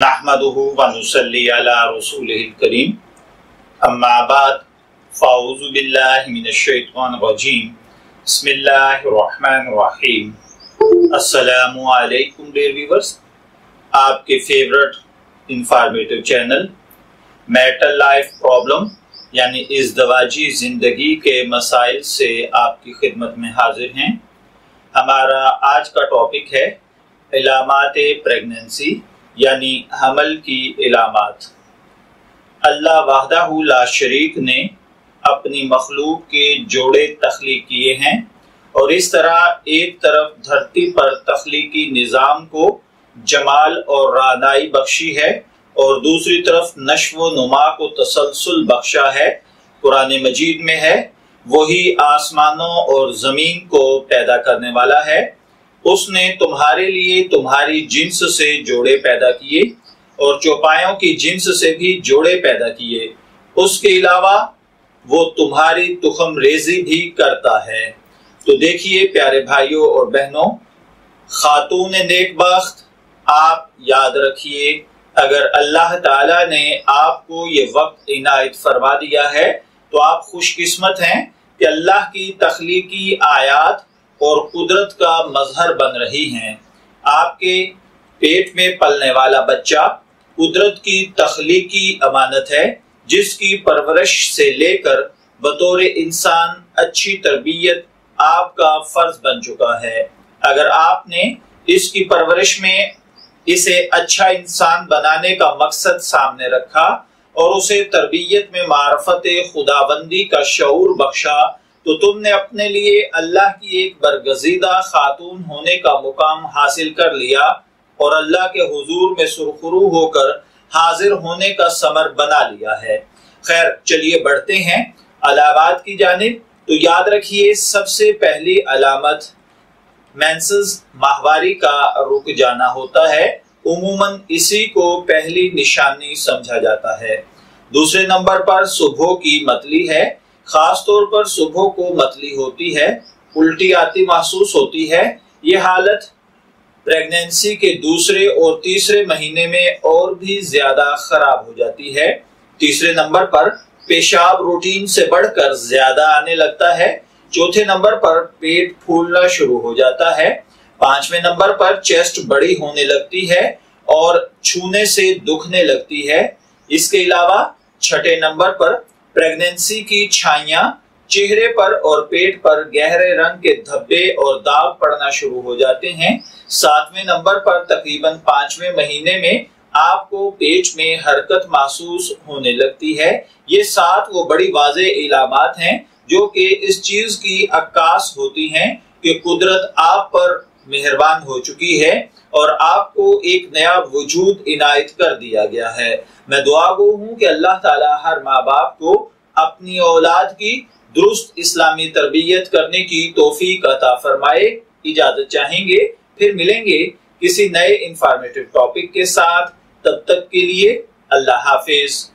नहमदुहु व नुसल्ली अला रसूलिहिल करीम अम्मा बाद फ़अऊज़ु बिल्लाहि मिनश शैतानिर रजीम बिस्मिल्लाहिर रहमानिर रहीम। अस्सलामु अलैकुम डियर व्यूअर्स, आपके favourite informative channel marital life problem यानी इज़्दवाजी जिंदगी के मसाइल से आपकी खिदमत में हाजिर हैं। हमारा आज का टॉपिक है इलामाते प्रेगनेंसी यानी हमल की इलामात। अल्लाह वहदहू ला शरीक ने अपनी मखलूक के जोड़े तख्लीक किए हैं और इस तरह एक तरफ धरती पर तख्लीकी निज़ाम को जमाल और रानाई बख्शी है और दूसरी तरफ नश्व नुमा को तसलसल बख्शा है। कुरान मजीद में है, वही आसमानों और ज़मीन को पैदा करने वाला है। उसने तुम्हारे लिए तुम्हारी जिन्स से जोड़े पैदा किए और चौपायों की जिन्स से भी जोड़े पैदा किए। उसके अलावा वो तुम्हारी तुखम रेजी भी करता है। तो देखिए प्यारे भाइयों और बहनों, खातून नेकबख्त, आप याद रखिए, अगर अल्लाह ताला ने आपको ये वक्त इनायत फरमा दिया है तो आप खुशकिस्मत हैं कि अल्लाह की तख्लीकी आयात और कुदरत का मजहर बन रही हैं। आपके पेट में पलने वाला बच्चा कुदरत की तख्लीकी अमानत है, जिसकी परवरिश से लेकर बतौर इंसान अच्छी तरबियत आपका फर्ज बन चुका है। अगर आपने इसकी परवरिश में इसे अच्छा इंसान बनाने का मकसद सामने रखा और उसे तरबियत में मारफत खुदाबंदी का शऊर बख्शा, तो तुमने अपने लिए अल्लाह की एक बरगजीदा खातून होने का मुकाम हासिल कर लिया और अल्लाह के हुजूर में सुरखरू होकर हाजिर होने का समर बना लिया है। खैर, चलिए बढ़ते हैं अलामात की जानिब। तो याद रखिए, सबसे पहली अलामत मेंसेस माहवारी का रुक जाना होता है। उमूमन इसी को पहली निशानी समझा जाता है। दूसरे नंबर पर सुबह की मतली है। खास तौर पर सुबह को मतली होती है, उल्टी आती महसूस होती है। ये हालत प्रेगनेंसी के दूसरे और तीसरे महीने में और भी ज्यादा खराब हो जाती है। तीसरे नंबर पर पेशाब रूटीन से बढ़कर ज्यादा आने लगता है। चौथे नंबर पर पेट फूलना शुरू हो जाता है। पांचवें नंबर पर चेस्ट बड़ी होने लगती है और छूने से दुखने लगती है। इसके अलावा छठे नंबर पर प्रेगनेंसी की छाइयां चेहरे पर और पेट पर गहरे रंग के धब्बे और दाग पड़ना शुरू हो जाते हैं। सातवें नंबर पर तकरीबन पांचवें महीने में आपको पेट में हरकत महसूस होने लगती है। ये 7 वो बड़ी वाज़े इलामात हैं जो कि इस चीज की अक्कास होती हैं कि कुदरत आप पर मेहरबान हो चुकी है और आपको एक नया वजूद इनायत कर दिया गया है। मैं दुआ गो हूँ कि अल्लाह ताला हर माँ बाप को अपनी औलाद की दुरुस्त इस्लामी तरबियत करने की तौफीक अता फरमाए। इजाजत चाहेंगे, फिर मिलेंगे किसी नए इंफॉर्मेटिव टॉपिक के साथ। तब तक के लिए अल्लाह हाफिज।